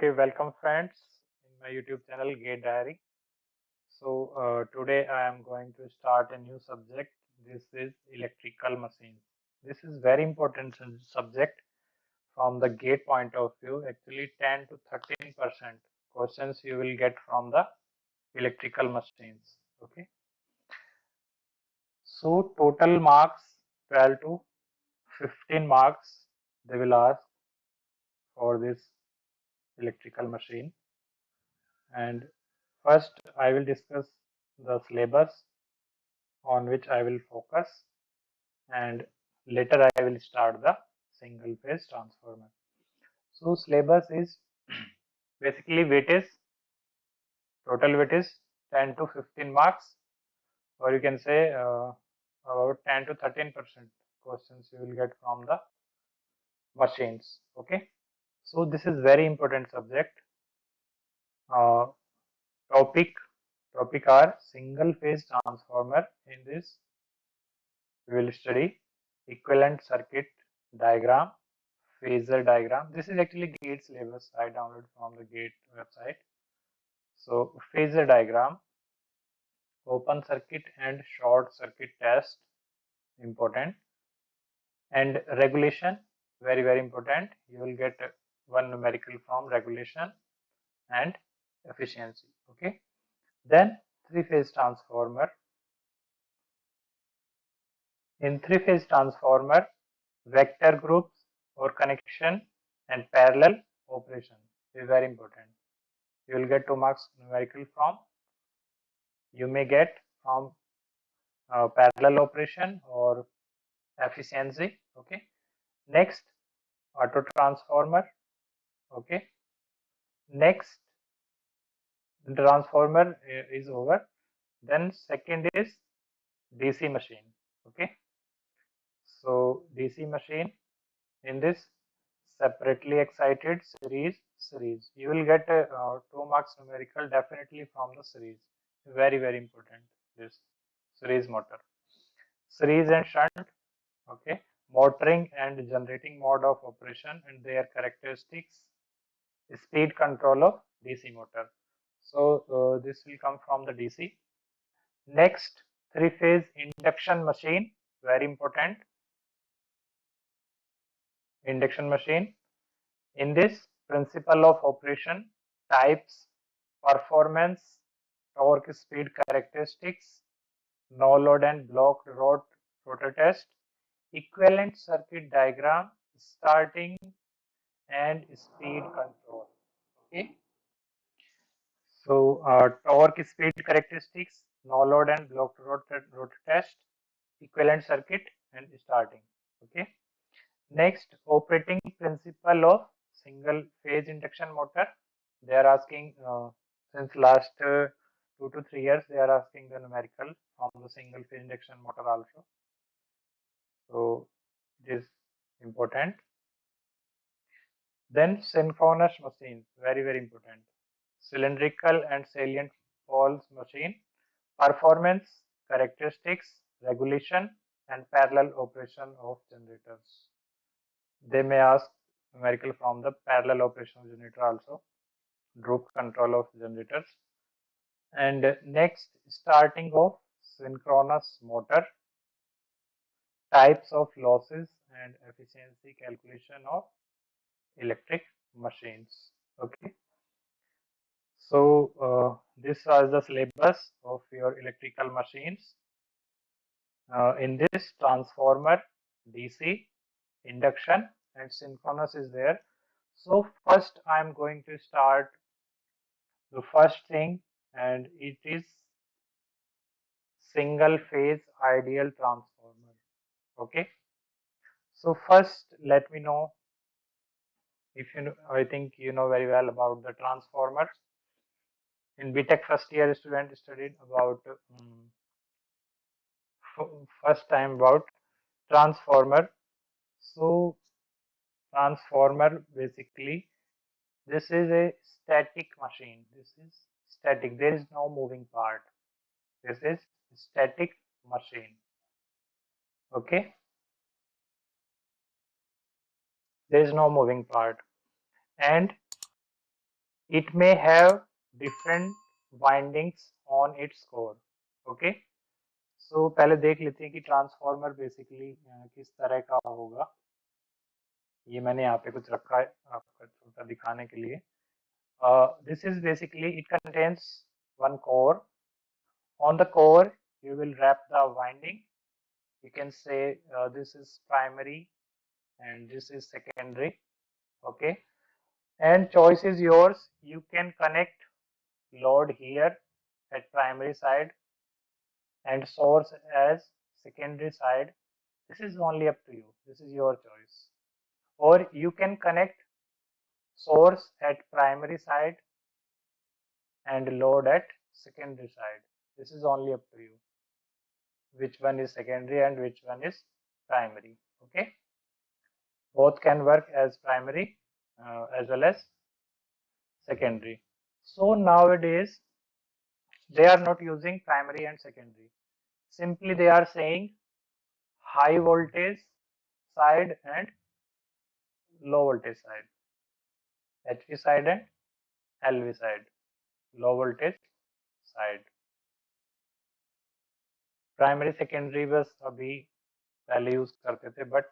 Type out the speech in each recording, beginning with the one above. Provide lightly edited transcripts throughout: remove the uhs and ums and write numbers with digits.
Okay, welcome friends in my YouTube channel Gate Diary. Today I am going to start a new subject. This is electrical machines. This is very important subject from the gate point of view. Actually, 10 to 13% questions you will get from the electrical machines. Okay, so total marks 12 to 15 marks they will ask for this electrical machine. And first, I will discuss the syllabus on which I will focus, and later I will start the single phase transformer. So, syllabus is basically weight is total weight is 10 to 15 marks, or you can say about 10 to 13% questions you will get from the machines. Okay, so this is very important subject. Uh, topic topic are single phase transformer. In this we will study equivalent circuit diagram, phasor diagram. This is actually GATE syllabus I downloaded from the GATE website. So phasor diagram, open circuit and short circuit test, important, and regulation, very important. You will get one numerical from regulation and efficiency. Okay. Then three-phase transformer. In three-phase transformer, vector groups or connection and parallel operation is very important. You will get 2 marks numerical from. You may get from parallel operation or efficiency. Okay. Next, auto transformer. Okay. Next, transformer is over. Then second is DC machine. Okay. So DC machine, in this separately excited series you will get 2 marks numerical definitely from the series. Very important, this series motor, series and shunt. Okay, motoring and generating mode of operation and their characteristics, speed control of DC motor. So this will come from the DC. Next, three phase induction machine, very important, induction machine. In this, principle of operation, types, performance, torque, speed characteristics, no load and blocked rotor test, equivalent circuit diagram, starting and speed control. Okay. So torque, speed characteristics, no load and blocked rotor test, equivalent circuit and starting. Okay. Next, operating principle of single phase induction motor. They are asking since last 2 to 3 years, they are asking the numerical from the single phase induction motor also. So it is important. Then synchronous machines, very important. Cylindrical and salient poles machine, performance, characteristics, regulation, and parallel operation of generators. They may ask numerical from the parallel operation of generator also, droop control of generators. And next, starting of synchronous motor, types of losses and efficiency calculation of electric machines. Okay, so this was the syllabus of your electrical machines. In this, transformer, DC, induction, and synchronous is there. So first I am going to start the first thing, and it is single phase ideal transformer. Okay, so first let me know, if you know, I think you know very well about the transformer. In BTech first year student studied about first time about transformer. So transformer, basically this is a static machine. This is static, there is no moving part. This is static machine. Okay, there is no moving part. And it may have different windings on its core. Okay, so पहले देख लेते हैं कि transformer basically किस तरह का होगा। ये मैंने यहाँ पे कुछ रखा है आपका छोटा दिखाने के लिए। This is basically, it contains one core. On the core you will wrap the winding. You can say this is primary and this is secondary. Okay, and choice is yours. You can connect load here at primary side and source as secondary side. This is only up to you. This is your choice. Or you can connect source at primary side and load at secondary side. This is only up to you. Which one is secondary and which one is primary. Okay. Both can work as primary as well as secondary. So nowadays they are not using primary and secondary. Simply they are saying high voltage side and low voltage side, HV side and LV side, low voltage side. Primary secondary बस अभी पहले use करते थे, but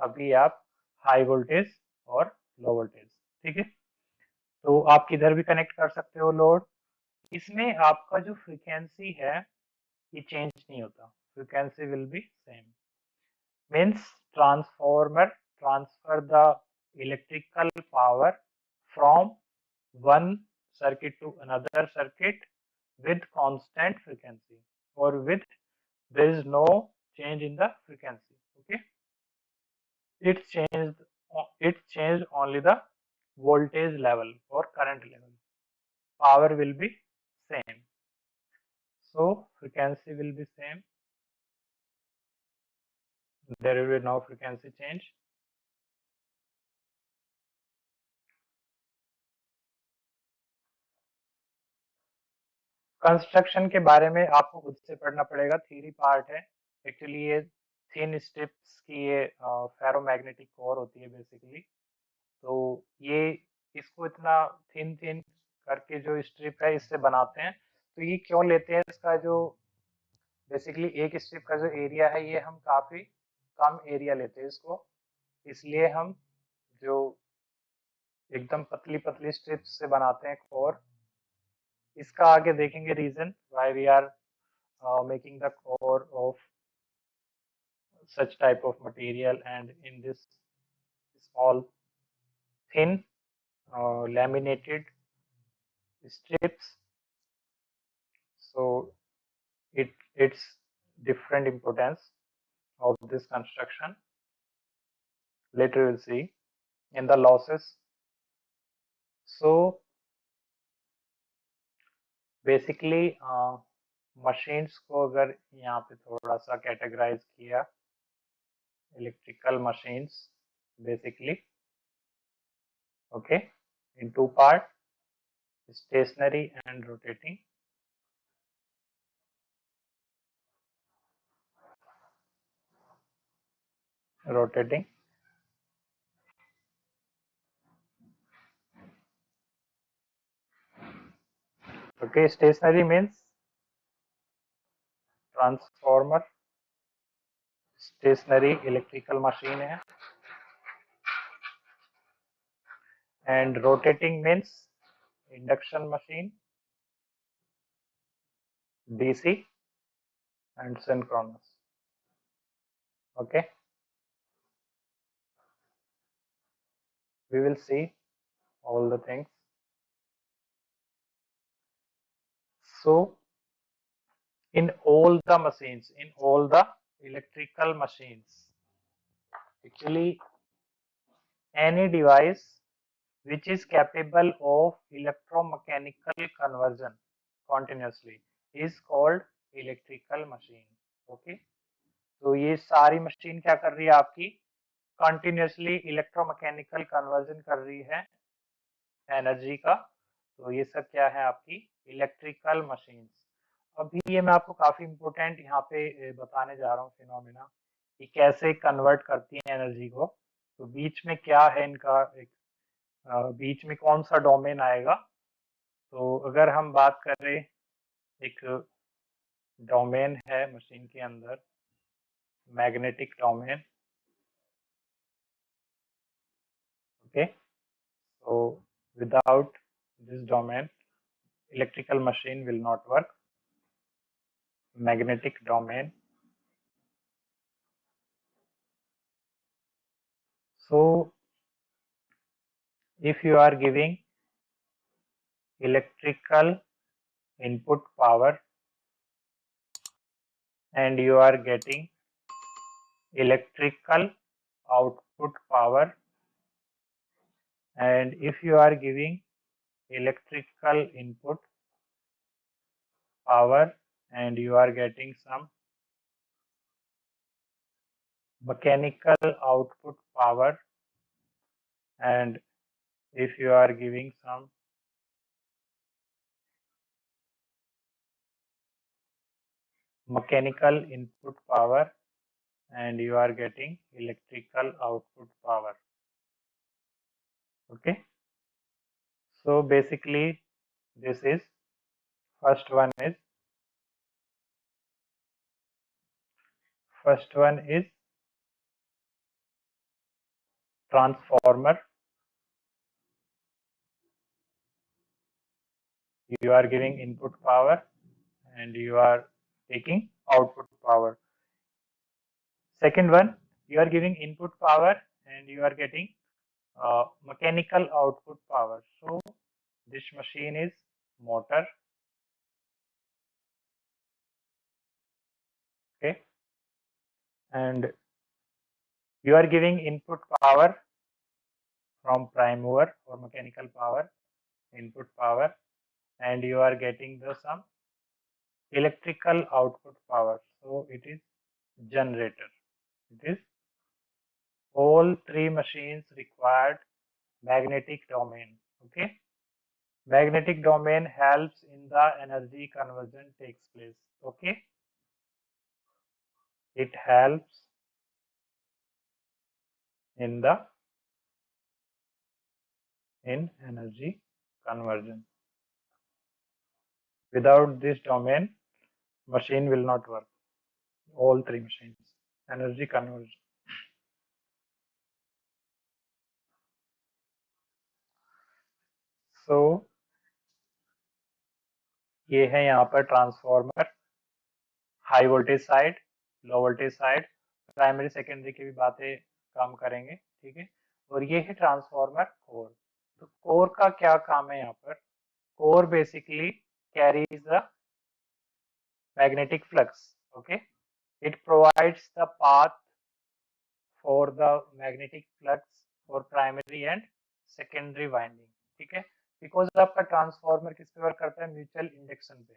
अभी आप high voltage और low voltage, ठीक है। तो आप किधर भी कनेक्ट कर सकते हो लोड। इसमें आपका जो फ्रीक्वेंसी है ये चेंज नहीं होता, frequency will be same. Means transformer transfer the electrical power from one circuit to another circuit with constant frequency, or with there is no change in the frequency. Okay, it changed only the voltage level or current level. Power will be same, so frequency will be same. There will be no frequency change. Construction के बारे में आपको खुद से पढ़ना पड़ेगा, theory part है। Actually ये थिन स्ट्रिप्स की ये फेरोमैग्नेटिक कोर होती है बेसिकली। तो ये इसको इतना थिन थिन करके जो स्ट्रिप है इससे बनाते हैं। तो ये क्यों लेते हैं, इसका जो बेसिकली एक स्ट्रिप का जो एरिया है ये हम काफी कम एरिया लेते हैं इसको, इसलिए हम जो एकदम पतली पतली स्ट्रिप्स से बनाते हैं कोर। इसका आगे देखेंगे reason why we are making the core of such type of material and in this small thin laminated strips. So it's different importance of this construction. Later we'll see in the losses. So basically machines को अगर यहाँ पे थोड़ा सा categorize किया, electrical machines basically, okay, in two part, stationary and rotating. Rotating. Okay, stationary means transformer stationary electrical machine है, and rotating means induction machine, DC and synchronous. Okay, we will see all the things. So in all the machines, in all the electrical machines, actually any device which is capable of electromechanical conversion continuously is called electrical machine. Okay, तो ये सारी machine क्या कर रही है आपकी, continuously electromechanical conversion कर रही है एनर्जी का। तो ये सब क्या है आपकी इलेक्ट्रिकल मशीन्स। अभी ये मैं आपको काफी इंपॉर्टेंट यहाँ पे बताने जा रहा हूँ फिनोमेना, कि कैसे कन्वर्ट करती है एनर्जी को। तो बीच में क्या है इनका एक बीच में कौन सा डोमेन आएगा? तो अगर हम बात करें, एक डोमेन है मशीन के अंदर, magnetic domain. Okay, so without this domain electrical machine will not work. Magnetic domain. So if you are giving electrical input power and you are getting electrical output power, and if you are giving electrical input power and you are getting some mechanical output power, and if you are giving some mechanical input power and you are getting electrical output power. Okay, so basically this is first one is transformer. You are giving input power and you are taking output power. Second one, you are giving input power and you are getting mechanical output power. So this machine is motor. Okay, and you are giving input power from prime mover or mechanical power, input power, and you are getting the some electrical output power. So it is generator. It is all three machines required magnetic domain. Okay, magnetic domain helps in the energy conversion takes place. Okay, it helps in the energy conversion. Without this domain, machine will not work. All three machines, energy conversion. So ये है यहाँ पर transformer, high voltage side, low voltage side, primary secondary की भी बातें काम करेंगे, ठीक है। और ये है ट्रांसफॉर्मर कोर। तो कोर का क्या काम है यहाँ पर? Core basically carries the magnetic flux. Okay, it provides the path for the magnetic flux for primary and secondary winding. ठीक है, बिकॉज आपका ट्रांसफॉर्मर किस पे वर्क करता है? म्यूचुअल इंडक्शन पे।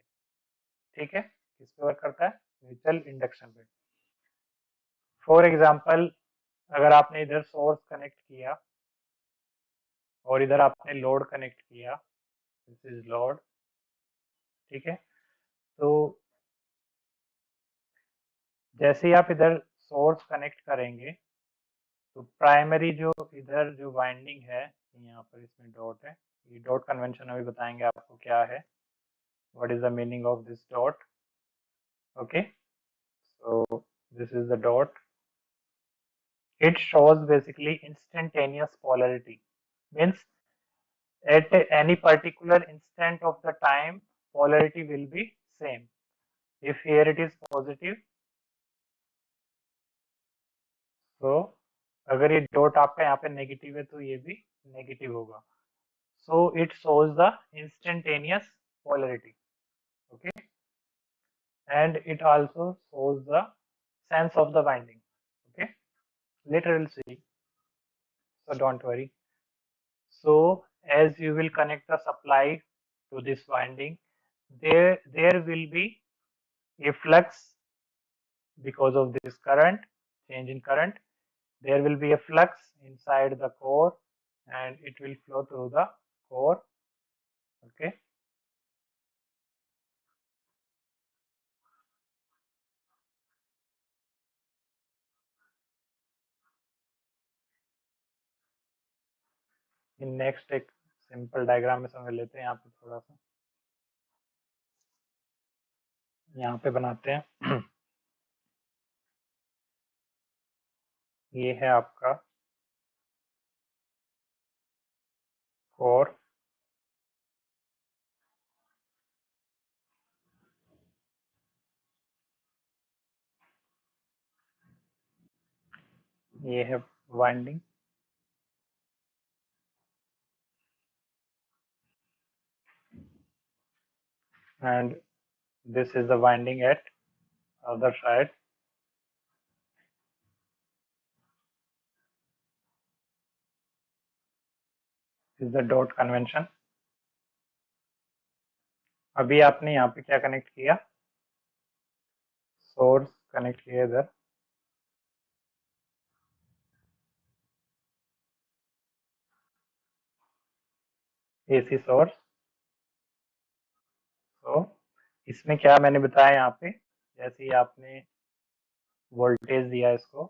ठीक है, किस पे वर्क करता है? म्यूचुअल इंडक्शन पे। फॉर एग्जाम्पल, अगर आपने इधर सोर्स कनेक्ट किया और इधर आपने लोड कनेक्ट किया, दिस इज लोड, ठीक है, तो जैसे ही आप इधर सोर्स कनेक्ट करेंगे तो प्राइमरी जो इधर जो वाइंडिंग है, यहाँ पर इसमें डॉट है, ये डॉट कन्वेंशन अभी बताएंगे आपको क्या है, what is the meaning of this dot. Okay, so this is the dot, it shows basically instantaneous polarity, means at any particular instant of the time polarity will be same. If here it is positive, so अगर ये dot आपका यहाँ पे negative है तो ये भी negative होगा। So it shows the instantaneous polarity. Okay, and it also shows the sense of the winding. Okay, later we'll see, so don't worry. So as you will connect the supply to this winding, there will be a flux because of this current, change in current. There will be a flux inside the core and it will flow through the core. Okay, next एक simple diagram में समझ लेते हैं। यहाँ पे थोड़ा सा यहाँ पे बनाते हैं। ये है आपका कोर, ये है winding, and this is the winding at other side. This is the dot convention. अभी आपने यहाँ पे क्या कनेक्ट किया, सोर्स कनेक्ट किया इधर, एसी सोर्स। तो इसमें क्या मैंने बताया, यहाँ पे जैसे ही आपने वोल्टेज दिया इसको,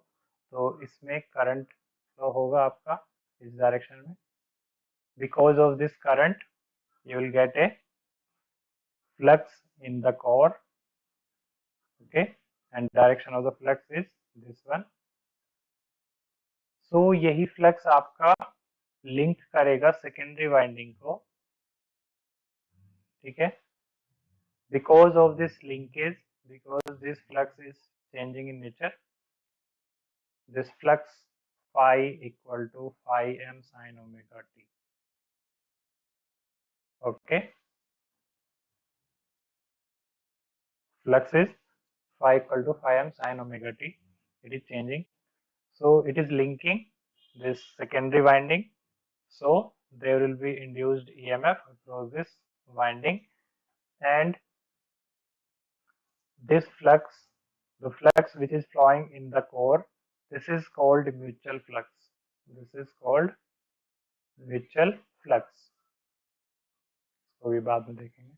तो इसमें करंट फ्लो होगा आपका इस डायरेक्शन में। Because of this current you will get a flux in the core, okay, and direction of the flux is this one. So यही फ्लक्स आपका लिंक करेगा सेकेंडरी वाइंडिंग को, ठीक है। Because of this linkage, because this flux is changing in nature, this flux phi equal to phi m sin omega t, okay, flux is phi equal to phi m sin omega t, it is changing, so it is linking this secondary winding, so there will be induced EMF across this winding, and this flux, the flux which is flowing in the core, this is called mutual flux. This is called mutual flux. इसको भी बाद में देखेंगे।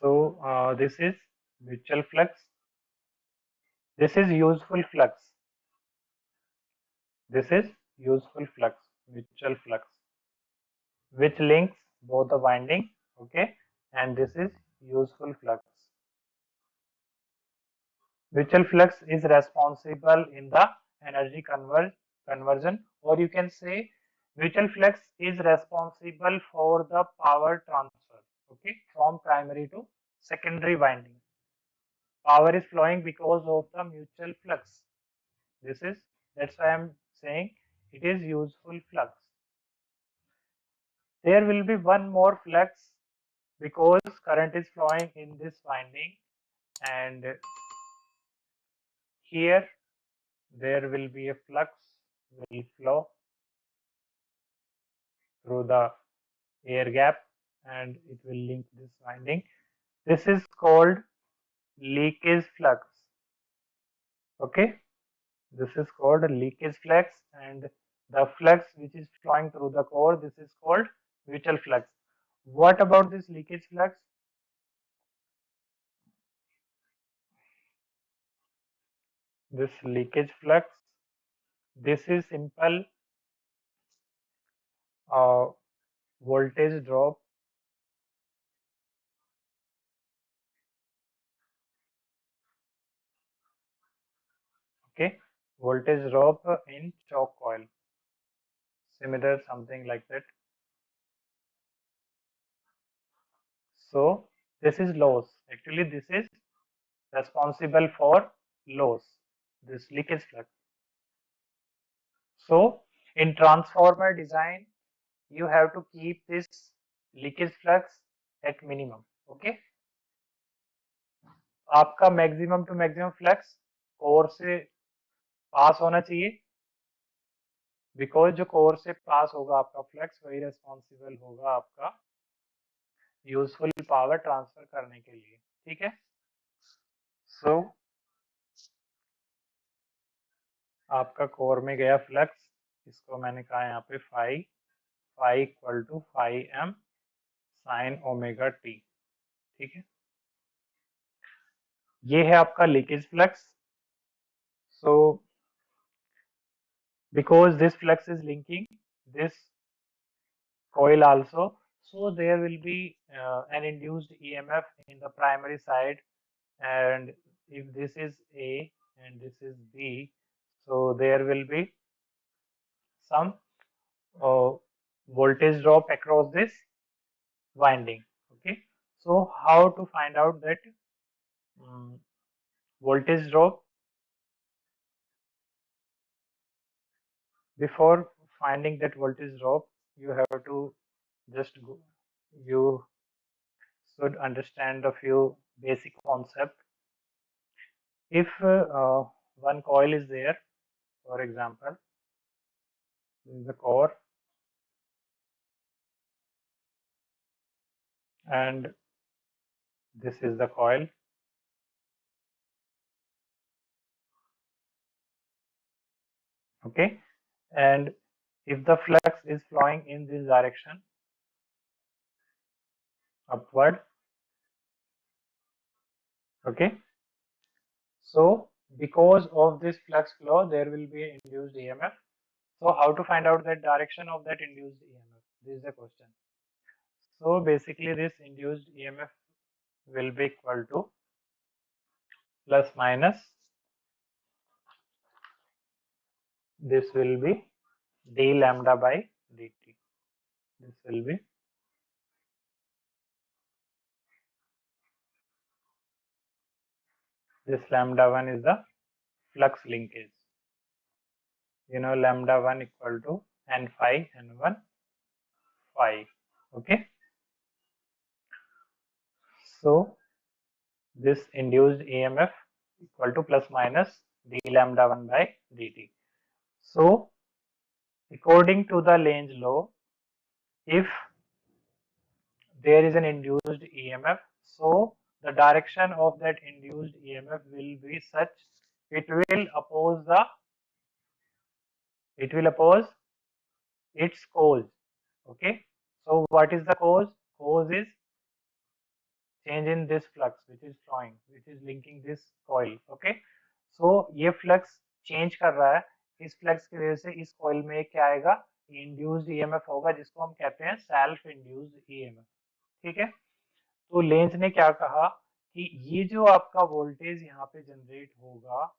So this is mutual flux. This is useful flux. This is useful flux, mutual flux, which links both the winding, okay, and this is useful flux. Mutual flux is responsible in the energy conversion, or you can say mutual flux is responsible for the power transfer, okay, from primary to secondary winding. Power is flowing because of the mutual flux. That's why I'm saying it is useful flux. There will be one more flux because current is flowing in this winding, and here there will be a flux will flow through the air gap, and it will link this winding. This is called leakage flux, okay, this is called leakage flux, and the flux which is flowing through the core, this is called mutual flux. What about this leakage flux? This leakage flux, this is simple voltage drop, okay, voltage drop in choke coil, similar something like that. So this is loss, actually this is responsible for loss, this leakage flux. So in transformer design, you have to keep this leakage flux at minimum, okay. आपका maximum to maximum flux core से pass होना चाहिए, because जो core से पास होगा आपका flux वही responsible होगा आपका यूजफुल पावर ट्रांसफर करने के लिए, ठीक है। सो आपका कोर में गया फ्लक्स, इसको मैंने कहा यहाँ पे phi, phi equal to phi m sine omega t, ठीक है। ये है आपका leakage flux. So because this flux is linking this coil also, so there will be an induced EMF in the primary side, and if this is A and this is B, so there will be some uh, voltage drop across this winding. Okay, so how to find out that voltage drop? Before finding that voltage drop, you have to just go, you should understand a few basic concepts. If one coil is there, for example, this is the core and this is the coil. Okay, and if the flux is flowing in this direction, upward, okay, so because of this flux flow, there will be induced EMF. So how to find out the direction of that induced EMF? This is the question. So basically this induced EMF will be equal to plus minus, this will be d lambda by dt. This will be this lambda 1 is the flux linkage. You know lambda 1 equal to n phi n1 phi. Okay. So this induced EMF equal to plus minus d lambda 1 by dt. So according to the Lenz law, if there is an induced EMF, so the direction of that induced EMF will be such, it will oppose its cause. Okay, so what is the cause? Cause is change in this flux which is flowing, which is linking this coil. Okay, so ये flux change कर रहा है, इस flux की वजह से इस coil में क्या आएगा, induced EMF होगा जिसको हम कहते हैं self induced EMF. ठीक है, तो लेंज ने क्या कहा कि ये जो आपका वोल्टेज यहाँ पे जनरेट होगा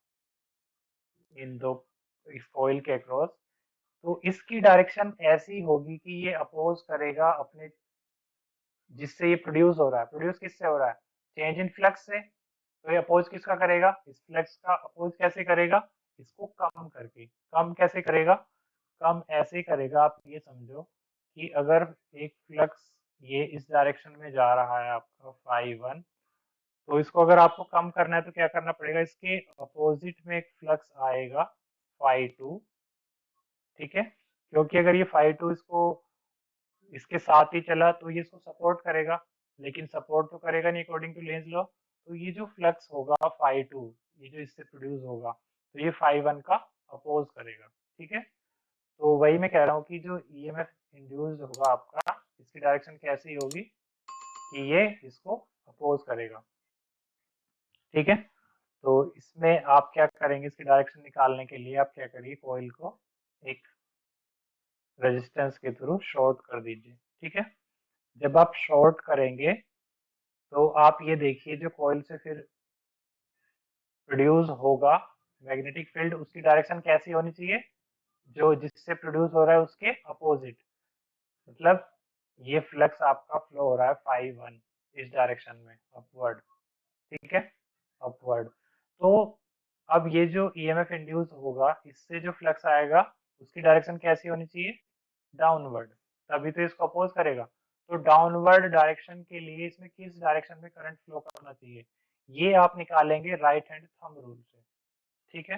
इन दो इस कॉइल के अक्रॉस, तो इसकी डायरेक्शन ऐसी होगी कि ये अपोज करेगा अपने, जिससे ये प्रोड्यूस हो रहा है, प्रोड्यूस किससे हो रहा है, चेंज इन फ्लक्स से, तो ये अपोज किसका करेगा, इस फ्लक्स का अपोज कैसे करेगा, इसको कम करके. कम कैसे करेगा, कम ऐसे करेगा, आप ये समझो कि अगर एक फ्लक्स ये इस डायरेक्शन में जा रहा है आपका फाई 1, तो इसको अगर आपको कम करना है तो क्या करना पड़ेगा, इसके अपोजिट में एक फ्लक्स आएगा फाई 2. ठीक है, क्योंकि अगर ये फाई 2 इसको इसके साथ ही चला तो ये इसको सपोर्ट करेगा, लेकिन सपोर्ट तो करेगा नहीं अकॉर्डिंग टू लेंज लॉ, तो ये जो फ्लक्स होगा फाई 2, ये जो इससे प्रोड्यूस होगा, तो ये फाई 1 का अपोज करेगा. ठीक है, तो वही मैं कह रहा हूँ कि जो ईएमएफ इंड्यूस्ड होगा आपका, इसकी डायरेक्शन कैसी होगी कि ये इसको अपोज करेगा. ठीक है, तो इसमें आप क्या करेंगे, इसकी डायरेक्शन निकालने के लिए आप क्या करिए, कॉइल को एक रेजिस्टेंस के थ्रू शॉर्ट कर दीजिए. ठीक है, जब आप शॉर्ट करेंगे तो आप ये देखिए जो कॉइल से फिर प्रोड्यूस होगा मैग्नेटिक फील्ड, उसकी डायरेक्शन कैसी होनी चाहिए, जो जिससे प्रोड्यूस हो रहा है उसके अपोजिट. मतलब ये फ्लक्स आपका फ्लो हो रहा है फाई 1 इस डायरेक्शन में अपवर्ड. ठीक है, अपवर्ड. तो अब ये जो ईएमएफ इंड्यूस होगा, इससे जो फ्लक्स आएगा उसकी डायरेक्शन कैसी होनी चाहिए, डाउनवर्ड, तभी तो इसको अपोज करेगा. तो डाउनवर्ड डायरेक्शन के लिए इसमें किस डायरेक्शन में करंट फ्लो करना चाहिए, ये आप निकालेंगे राइट हैंड थंब रूल से. ठीक है,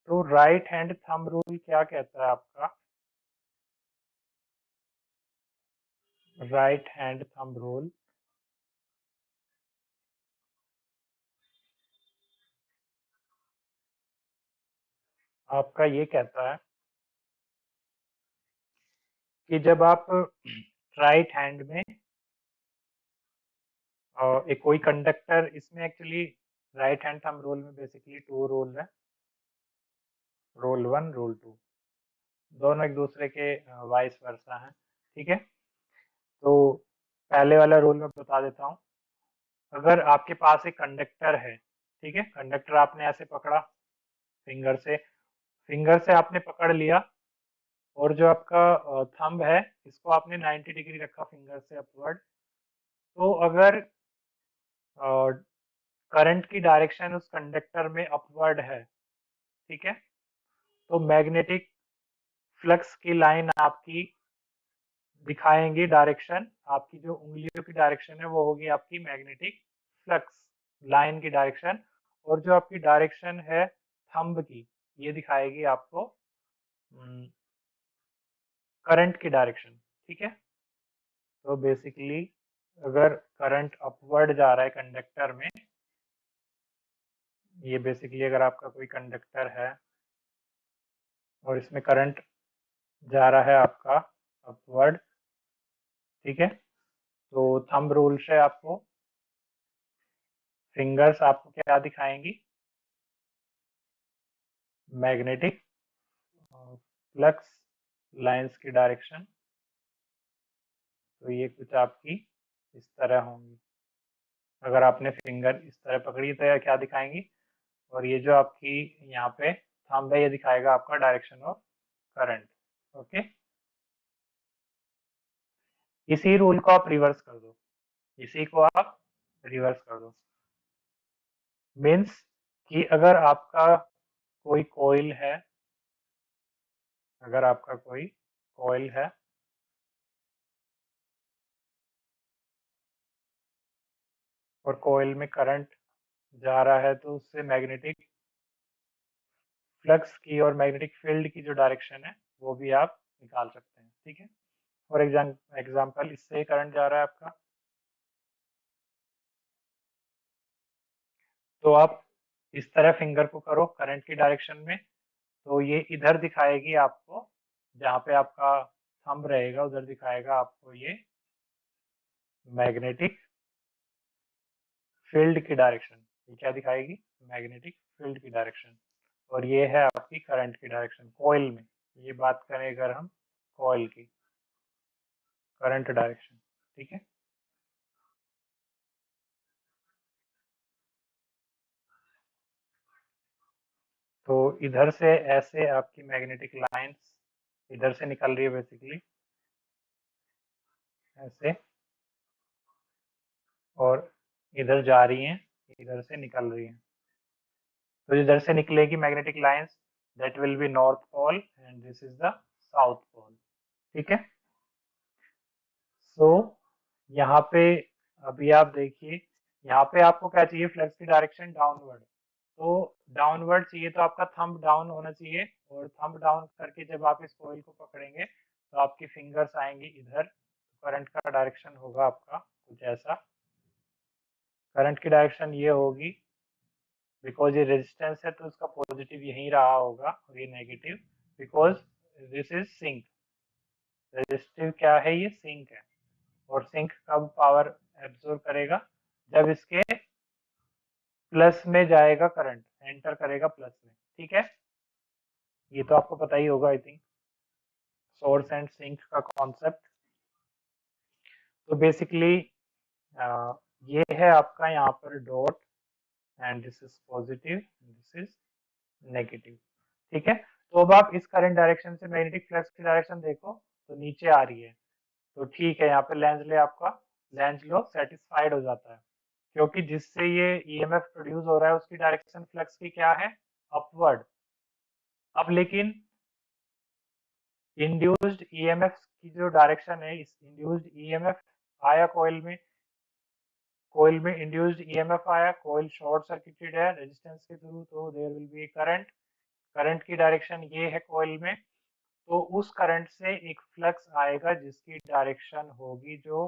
तो राइट हैंड थंब रूल क्या कहता है आपका, राइट हैंड थंब रूल आपका ये कहता है कि जब आप राइट हैंड में एक कोई कंडक्टर, इसमें actually right hand thumb rule में बेसिकली 2 रूल है. रूल 1, रूल 2 दोनों एक दूसरे के वाइस वर्सा हैं। ठीक है, तो पहले वाला रूल मैं बता देता हूँ। अगर आपके पास एक कंडक्टर है, ठीक है, कंडक्टर आपने ऐसे पकड़ा फिंगर से आपने पकड़ लिया, और जो आपका थंब है इसको आपने 90 डिग्री रखा फिंगर से अपवर्ड। तो अगर करंट की डायरेक्शन उस कंडक्टर में अपवर्ड है, ठीक है, तो मैग्नेटिक फ्लक्स की लाइन आपकी दिखाएंगी डायरेक्शन, आपकी जो उंगलियों की डायरेक्शन है वो होगी आपकी मैग्नेटिक फ्लक्स लाइन की डायरेक्शन, और जो आपकी डायरेक्शन है थंब की, ये दिखाएगी आपको करंट की डायरेक्शन। ठीक है, तो बेसिकली अगर करंट अपवर्ड जा रहा है कंडक्टर में, ये बेसिकली अगर आपका कोई कंडक्टर है और इसमें करंट जा रहा है आपका अपवर्ड, ठीक है, तो थंब रूल से आपको फिंगर्स आपको क्या दिखाएंगी, मैग्नेटिक फ्लक्स लाइंस की डायरेक्शन। तो ये कुछ आपकी इस तरह होंगी, अगर आपने फिंगर इस तरह पकड़ी तो ये क्या दिखाएंगी, और ये जो आपकी यहाँ पे थंब है ये दिखाएगा आपका डायरेक्शन ऑफ करंट। ओके, इसी रूल को आप रिवर्स कर दो, इसी को आप रिवर्स कर दो, मीन्स कि अगर आपका कोई कॉइल है, अगर आपका कोई कॉइल है और कॉइल में करंट जा रहा है, तो उससे मैग्नेटिक फ्लक्स की और मैग्नेटिक फील्ड की जो डायरेक्शन है वो भी आप निकाल सकते हैं। ठीक है, फॉर एग्जाम्पल इससे करंट जा रहा है आपका, तो आप इस तरह फिंगर को करो करंट की डायरेक्शन में, तो ये इधर दिखाएगी आपको, जहाँ पे आपका थंब रहेगा उधर दिखाएगा आपको ये मैग्नेटिक फील्ड की डायरेक्शन। ये क्या दिखाएगी, मैग्नेटिक फील्ड की डायरेक्शन, और ये है आपकी करंट की डायरेक्शन कॉइल में। ये बात करें अगर हम कॉइल की करंट डायरेक्शन। ठीक है, तो इधर से ऐसे आपकी मैग्नेटिक लाइंस इधर से निकल रही है बेसिकली ऐसे, और इधर जा रही हैं, इधर से निकल रही हैं। तो इधर से निकलेगी magnetic lines, that will be north pole and this is the south pole. ठीक है, सो यहाँ पे अभी आप देखिए, यहाँ पे आपको क्या चाहिए, फ्लक्स की डायरेक्शन डाउनवर्ड, तो डाउनवर्ड चाहिए तो आपका थंब डाउन होना चाहिए, और थंब डाउन करके जब आप इस कॉइल को पकड़ेंगे तो आपकी फिंगर्स आएंगी इधर, करंट का डायरेक्शन होगा आपका कुछ ऐसा, करंट की डायरेक्शन ये होगी, बिकॉज ये रेजिस्टेंस है तो इसका पॉजिटिव यहीं रहा होगा और ये negative, because this is sink, resistive क्या है, ये सिंक है, और सिंक कब पावर एब्जॉर्ब करेगा, जब इसके प्लस में जाएगा करंट, एंटर करेगा प्लस में। ठीक है, ये तो आपको पता ही होगा I think, source and sink का कॉन्सेप्ट। तो बेसिकली ये है आपका यहाँ पर dot, and this is positive, this is negative. ठीक है, तो अब आप इस करंट डायरेक्शन से मैग्नेटिक फ्लक्स की डायरेक्शन देखो, तो नीचे आ रही है, तो ठीक है, यहाँ पे लेंस ले आपका, लेंस लो सेटिस्फाइड हो जाता है, क्योंकि जिससे ये ईएमएफ प्रोड्यूस हो रहा है उसकी डायरेक्शन फ्लक्स की क्या है, अपवर्ड। अब लेकिन इंड्यूस्ड ईएमएफ की जो डायरेक्शन है, इस इंड्यूस्ड ईएमएफ आया कोयल में इंड्यूस्ड ईएमएफ आया, कोयल शॉर्ट सर्किटेड है रेजिस्टेंस के थ्रू, तो there will be current, current की डायरेक्शन ये है कोयल में, तो उस करंट से एक फ्लक्स आएगा जिसकी डायरेक्शन होगी जो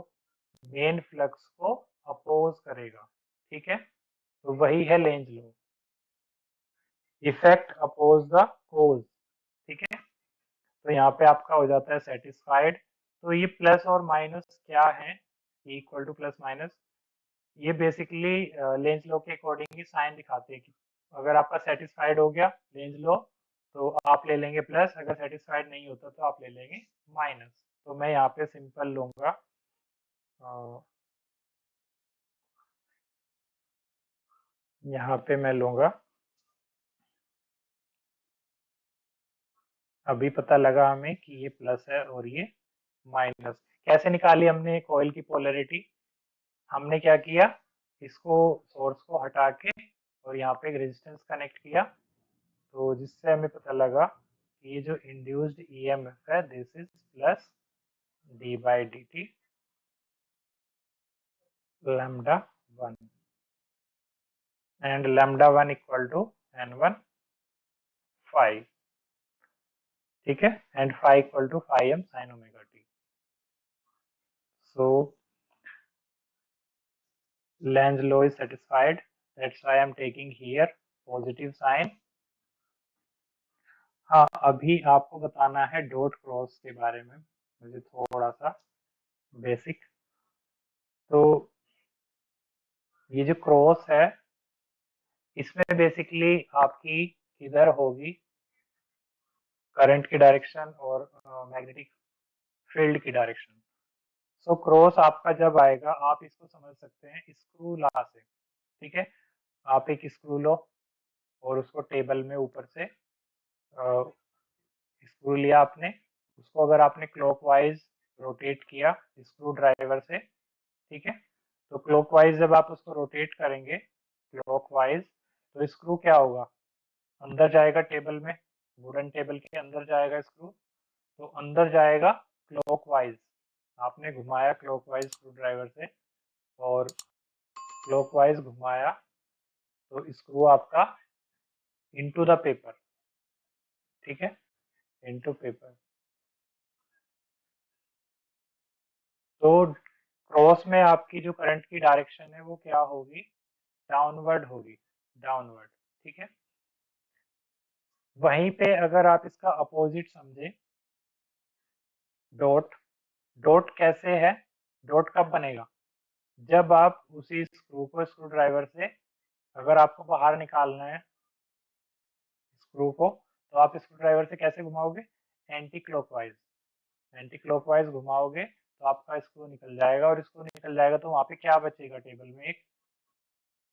मेन फ्लक्स को अपोज करेगा। ठीक है, तो वही है Lenz law, effect oppose the cause. ठीक है, तो यहाँ पे आपका हो जाता है सेटिस्फाइड। तो ये प्लस और माइनस क्या है, इक्वल टू प्लस माइनस, ये बेसिकली लेंज लॉ के अकॉर्डिंग ही साइन दिखाते हैं कि अगर आपका सेटिस्फाइड हो गया लेंज लॉ, तो आप ले लेंगे प्लस, अगर सेटिस्फाइड नहीं होता तो आप ले लेंगे माइनस। तो मैं यहाँ पे सिंपल लूंगा, यहाँ पे मैं लूंगा, अभी पता लगा हमें कि ये प्लस है और ये माइनस। कैसे निकाली हमने कॉइल की पोलैरिटी? हमने क्या किया, इसको सोर्स को हटा के और यहाँ पे एक रेजिस्टेंस कनेक्ट किया, तो जिससे हमें पता लगा कि ये जो इंड्यूस्ड ईएमएफ है this is plus d by D t lambda 1 and lambda 1 equal to n1 phi, ठीक है, and phi equal to phi m sine omega t. So Lenz law is satisfied. That's why I'm taking here positive sign. हाँ, अभी आपको बताना है dot cross के बारे में, मुझे थोड़ा सा बेसिक। तो ये जो क्रॉस है इसमें बेसिकली आपकी इधर होगी करंट की डायरेक्शन और मैग्नेटिक फील्ड की डायरेक्शन। सो क्रॉस आपका जब आएगा आप इसको समझ सकते हैं स्क्रू ला से, ठीक है। आप एक स्क्रू लो और उसको टेबल में ऊपर से स्क्रू लिया आपने, उसको अगर आपने क्लॉकवाइज रोटेट किया स्क्रू ड्राइवर से, ठीक है, तो क्लॉकवाइज जब आप उसको रोटेट करेंगे क्लॉकवाइज, तो स्क्रू क्या होगा, अंदर जाएगा टेबल में, वुडन टेबल के अंदर जाएगा स्क्रू, तो अंदर जाएगा क्लॉकवाइज। आपने घुमाया क्लॉकवाइज स्क्रू ड्राइवर से और क्लॉकवाइज घुमाया तो स्क्रू आपका इनटू द पेपर, ठीक है, इनटू पेपर। तो क्रॉस में आपकी जो करंट की डायरेक्शन है वो क्या होगी, डाउनवर्ड होगी, डाउनवर्ड, ठीक है। वहीं पे अगर आप इसका अपोजिट समझे, डॉट, डॉट कैसे है, डॉट कब बनेगा, जब आप उसी स्क्रू को स्क्रू ड्राइवर से अगर आपको बाहर निकालना है स्क्रू को, तो आप स्क्रू ड्राइवर से कैसे घुमाओगे, एंटी क्लॉकवाइज, एंटी क्लॉकवाइज घुमाओगे तो आपका स्क्रू निकल जाएगा, और स्क्रू निकल जाएगा तो वहां पे क्या बचेगा, टेबल में एक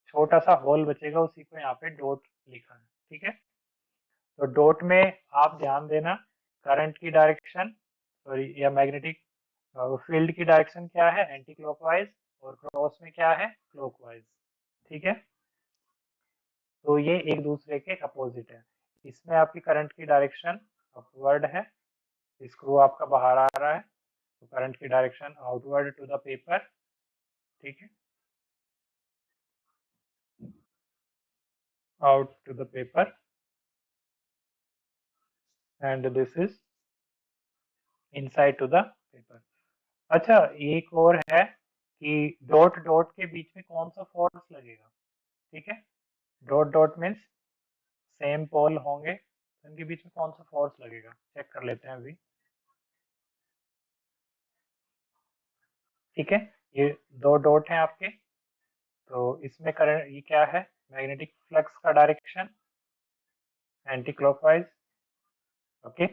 छोटा सा होल बचेगा, उसी को यहाँ पे डॉट लिखा है, ठीक है। तो डॉट में आप ध्यान देना करंट की डायरेक्शन सॉरी या मैग्नेटिक फील्ड की डायरेक्शन क्या है, एंटी क्लॉकवाइज, और क्रॉस में क्या है, क्लॉकवाइज, ठीक है। तो ये एक दूसरे के अपोजिट है। इसमें आपकी करंट की डायरेक्शन अपवर्ड है, स्क्रू आपका बाहर आ रहा है, तो करंट की direction outward to the paper, ठीक है, out to the paper, and this is inside to the paper. अच्छा, एक और है कि डॉट डॉट के बीच में कौन सा फोर्स लगेगा, ठीक है, dot dot means same pole होंगे, तो इनके बीच में कौन सा फोर्स लगेगा चेक कर लेते हैं अभी, ठीक है। ये दो डॉट हैं आपके, तो इसमें करंट ये क्या है, मैग्नेटिक फ्लक्स का direction anti clockwise, okay,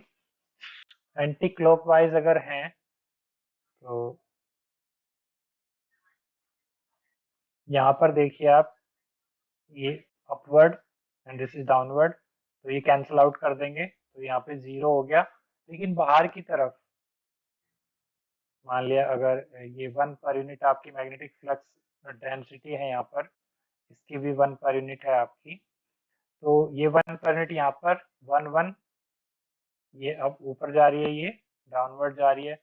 anti clockwise अगर है तो यहाँ पर देखिए आप, ये upward and this is downward, तो ये कैंसिल आउट कर देंगे, तो यहाँ पे 0 हो गया। लेकिन बाहर की तरफ मान लिया अगर ये 1 पर यूनिट आपकी मैग्नेटिक फ्लक्स डेंसिटी है, यहाँ पर इसकी भी 1 पर यूनिट है आपकी, तो ये 1 पर यूनिट यहाँ पर 1 1, ये अब ऊपर जा रही है, ये डाउनवर्ड जा रही है,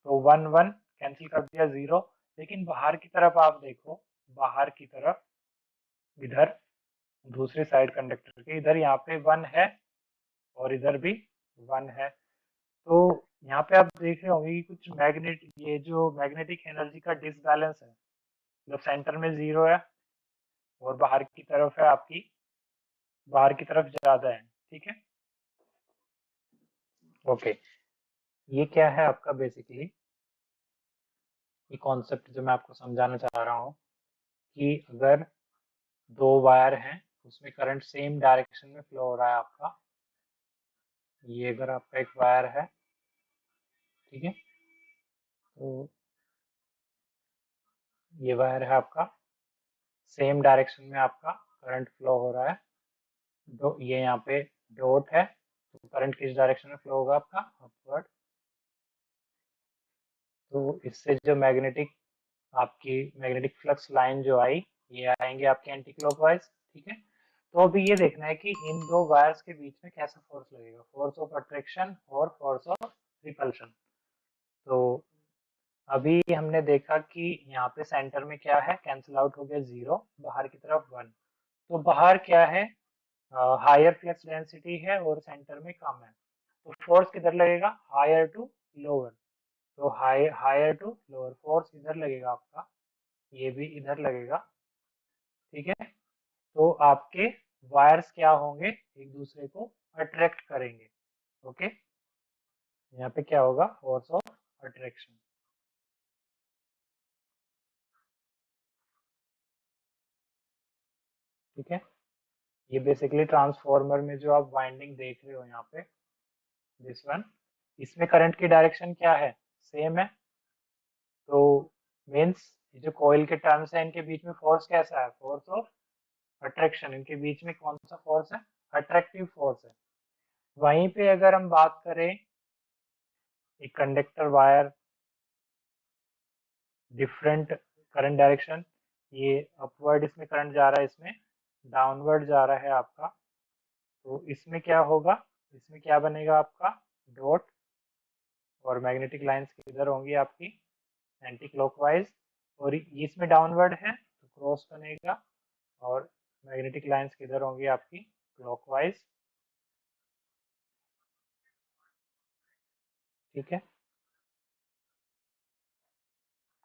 तो 1 1 कैंसिल कर दिया 0। लेकिन बाहर की तरफ आप देखो, बाहर की तरफ इधर दूसरे साइड कंडक्टर के इधर यहाँ पे 1 है और इधर भी 1 है, तो यहाँ पे आप देख रहे होंगे कि कुछ मैग्नेट ये जो मैग्नेटिक एनर्जी का डिसबैलेंस है, मतलब सेंटर में 0 है और बाहर की तरफ है आपकी, बाहर की तरफ ज्यादा है, ठीक है, ओके। ये क्या है आपका बेसिकली, ये कॉन्सेप्ट जो मैं आपको समझाना चाह रहा हूँ कि अगर दो वायर हैं उसमें करंट सेम डायरेक्शन में फ्लो हो रहा है आपका, ये अगर आपका एक वायर है, ठीक है, तो ये वायर है आपका, सेम डायरेक्शन में आपका करंट फ्लो हो रहा है। ये यहाँ पे डॉट है, तो करंट किस डायरेक्शन में फ्लो होगा आपका, अपवर्ड। तो इससे जो आपकी मैग्नेटिक फ्लक्स लाइन जो आई, ये आएंगे आपके एंटी क्लॉकवाइज, ठीक है। तो अभी ये देखना है कि इन दो वायर्स के बीच में कैसा फोर्स लगेगा, फोर्स ऑफ अट्रैक्शन और फोर्स ऑफ रिपल्शन। तो अभी हमने देखा कि यहाँ पे सेंटर में क्या है, कैंसिल आउट हो गया 0, बाहर की तरफ 1। तो बाहर क्या है, हायर फ्लक्स डेंसिटी है और सेंटर में कम है। तो फोर्स किधर लगेगा, हायर टू लोअर। तो हायर टू लोअर फोर्स इधर लगेगा आपका, ये भी इधर लगेगा, ठीक है। तो आपके वायर्स क्या होंगे, एक दूसरे को अट्रैक्ट करेंगे, ओके। यहाँ पे क्या होगा, फोर्स ऑफ अट्रैक्शन, ठीक है। ये बेसिकली ट्रांसफार्मर में जो आप वाइंडिंग देख रहे हो यहाँ पे, दिस वन, इसमें करंट की डायरेक्शन क्या है, सेम है। तो मीन्स ये जो कॉइल के टर्न्स है, इनके बीच में फोर्स कैसा है, फोर्स ऑफ अट्रैक्शन। इनके बीच में कौन सा फोर्स है, अट्रैक्टिव फोर्स है। वहीं पे अगर हम बात करें एक conductor wire, different current direction, ये अपवर्ड इसमें करंट जा रहा है, इसमें डाउनवर्ड जा रहा है आपका। तो इसमें क्या होगा, इसमें क्या बनेगा आपका, डॉट, और मैग्नेटिक लाइंस किधर होंगी आपकी, एंटी क्लॉकवाइज। और इसमें डाउनवर्ड है तो क्रॉस बनेगा, और मैग्नेटिक लाइंस किधर होंगी आपकी, क्लॉकवाइज, ठीक है,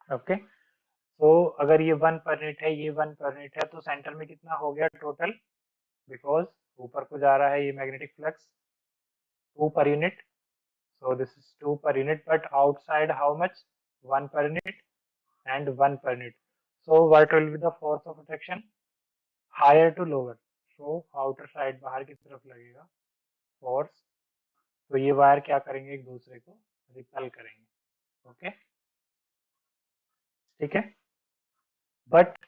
ओके। तो अगर ये 1 पर यूनिट है, ये 1 पर यूनिट है, तो सेंटर में कितना हो गया टोटल, बिकॉज ऊपर को जा रहा है ये magnetic flux 2 per unit, so this is 2 per unit, but outside how much, 1 per unit and 1 per unit. So what will be the force of attraction, higher to lower, so outer side बाहर की तरफ लगेगा force। तो ये wire क्या करेंगे, एक दूसरे को रिपेल करेंगे, ओके, ठीक है। बट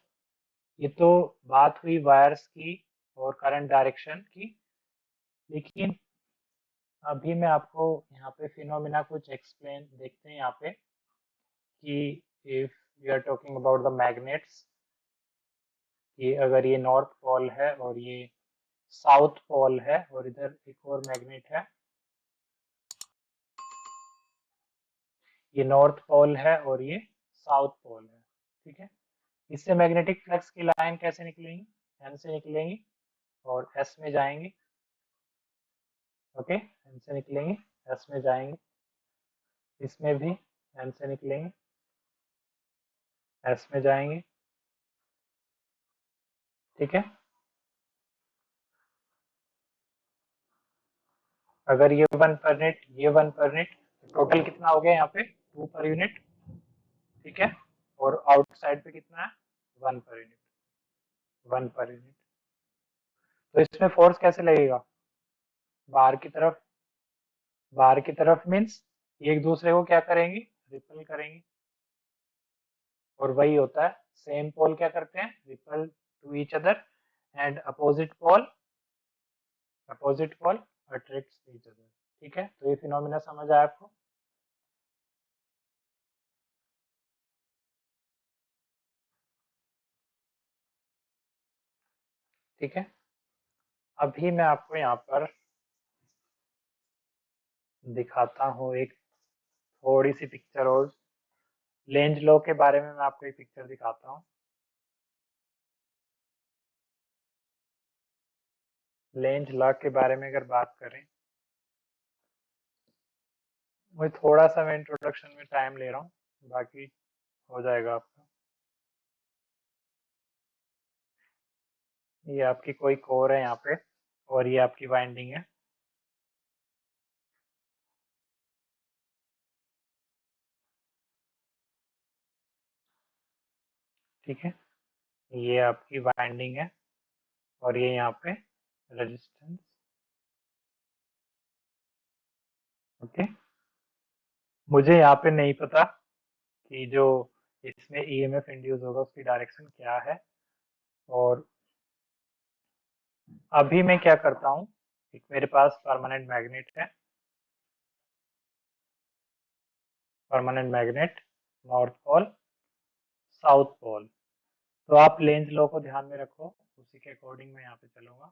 ये तो बात हुई वायर्स की और करंट डायरेक्शन की, लेकिन अभी मैं आपको यहाँ पे फिनोमिना कुछ एक्सप्लेन देखते हैं यहाँ पे, कि if we are talking about the magnets, ये अगर ये नॉर्थ पोल है और ये साउथ पोल है, और इधर एक और मैग्नेट है, ये नॉर्थ पोल है और ये साउथ पोल है, ठीक है। इससे मैग्नेटिक फ्लक्स की लाइन कैसे निकलेंगी, एन से निकलेंगी और एस में जाएंगी, ओके, एन से निकलेंगी, एस में जाएंगी। इसमें भी एन से निकलेंगे, एस में जाएंगे, ठीक है। अगर ये 1 पर यूनिट, ये 1 पर यूनिट, तो टोटल कितना हो गया यहाँ पे, 2 पर यूनिट, ठीक है। और आउटसाइड पे कितना है, 1 पर यूनिट, 1 पर यूनिट। तो इसमें फोर्स कैसे लगेगा, बाहर की तरफ, बाहर की तरफ मीन्स एक दूसरे को क्या करेंगी, रिपल करेंगी। और वही होता है, सेम पोल क्या करते हैं, repel to each other, and opposite pole attracts each other, ठीक है। तो ये फिनोमिना समझ आया आपको, ठीक है। अभी मैं आपको यहाँ पर दिखाता हूँ एक थोड़ी सी पिक्चर, और लेंज लॉ के बारे में मैं आपको एक पिक्चर दिखाता हूँ। लेंज लॉ के बारे में अगर बात करें, मुझे थोड़ा सा मैं इंट्रोडक्शन में टाइम ले रहा हूँ, बाकी हो जाएगा आपका। ये आपकी कोई कोर है यहाँ पे, और ये आपकी वाइंडिंग है, ठीक है। ये आपकी वाइंडिंग है, और ये यहाँ पे रेजिस्टेंस, ओके, मुझे यहाँ पे नहीं पता कि जो इसमें ईएमएफ इंड्यूस होगा उसकी डायरेक्शन क्या है। और अभी मैं क्या करता हूँ, एक मेरे पास परमानेंट मैग्नेट है, permanent magnet, north pole, south pole. तो आप लेंज लॉ को ध्यान में रखो, उसी के अकॉर्डिंग मैं यहाँ पे चलूंगा।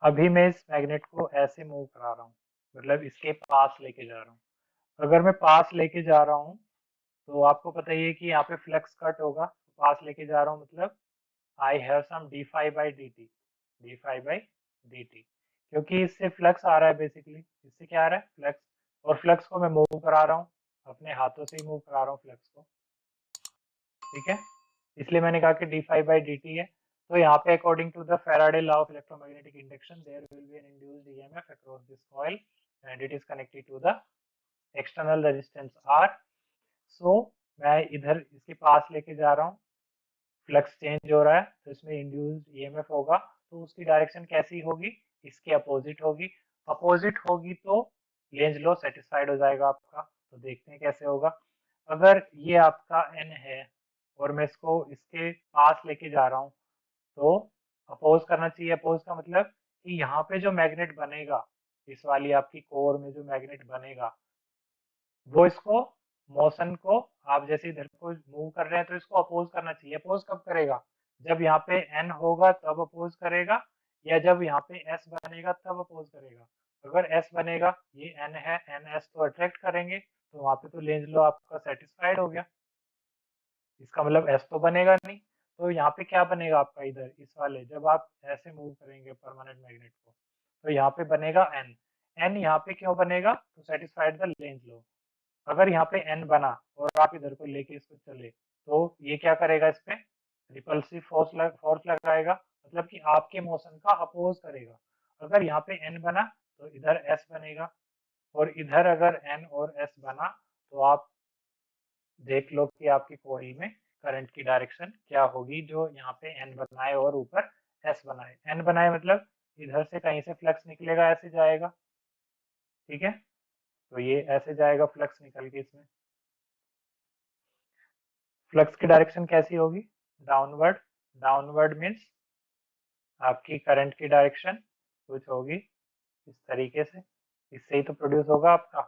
अभी मैं इस मैग्नेट को ऐसे मूव करा रहा हूँ, मतलब इसके पास लेके जा रहा हूँ। अगर मैं पास लेके जा रहा हूँ तो आपको पता ही है कि यहाँ पे फ्लक्स कट होगा। पास लेके जा रहा हूँ मतलब I have some d phi by D t, d phi by D t, क्योंकि इससे फ्लक्स आ रहा है, बेसिकली इससे क्या आ रहा है, फ्लक्स। और फ्लक्स को मैं मूव करा रहा हूँ, अपने हाथों से ही मूव करा रहा हूँ फ्लक्स को, ठीक है। इसलिए मैंने कहा कि D phi by D T है। तो यहाँ पे according to the Faraday law of electromagnetic induction there will be an induced EMF across this coil and it is connected to the external resistance R. So मैं इधर इसके पास लेके जा रहा हूँ, फ्लक्स चेंज हो रहा है तो इसमें इंड्यूस्ड ईएमएफ होगा। तो उसकी डायरेक्शन कैसी होगी, इसके अपोजिट होगी। अपोजिट होगी तो लेंज लॉ सेटिस्फाइड हो जाएगा आपका। तो देखते हैं कैसे होगा। अगर ये आपका एन है और मैं इसको इसके पास लेके जा रहा हूँ तो अपोज करना चाहिए। अपोज का मतलब कि यहाँ पे जो मैग्नेट बनेगा, इस वाली आपकी कोर में जो मैग्नेट बनेगा, वो इसको मोशन को, आप जैसे इधर को मूव कर रहे हैं तो इसको अपोज करना चाहिए। अपोज कब करेगा, जब यहाँ पे एन होगा तब अपोज करेगा, या जब यहाँ पे एस बनेगा तब अपोज करेगा। अगर एस बनेगा, ये एन है, एन एस तो अट्रैक्ट करेंगे, तो वहां पे तो लेंज लॉ आपका सेटिस्फाइड हो गया। इसका मतलब एस तो बनेगा नहीं। तो यहाँ पे क्या बनेगा आपका, इधर इस वाले, जब आप ऐसे मूव करेंगे परमानेंट मैग्नेट को, तो यहाँ पे बनेगा एन। एन यहाँ पे क्यों बनेगा, तो सेटिस्फाइड द लेंज लॉ। अगर यहाँ पे एन बना और आप इधर को लेके इसको चले, तो ये क्या करेगा, इस पे रिपल्सिव फोर्स लगाएगा, मतलब कि आपके मोशन का अपोज करेगा। अगर यहाँ पे एन बना तो इधर एस बनेगा, और इधर अगर एन और एस बना तो आप देख लो कि आपकी कॉइल में करंट की डायरेक्शन क्या होगी, जो यहाँ पे एन बनाए और ऊपर एस बनाए। एन बनाए मतलब इधर से कहीं से फ्लक्स निकलेगा, ऐसे जाएगा, ठीक है। तो ये ऐसे जाएगा फ्लक्स निकल के इसमें। फ्लक्स की डायरेक्शन कैसी होगी, डाउनवर्ड। डाउनवर्ड मीन्स आपकी करंट की डायरेक्शन कुछ होगी इस तरीके से, इससे ही तो प्रोड्यूस होगा आपका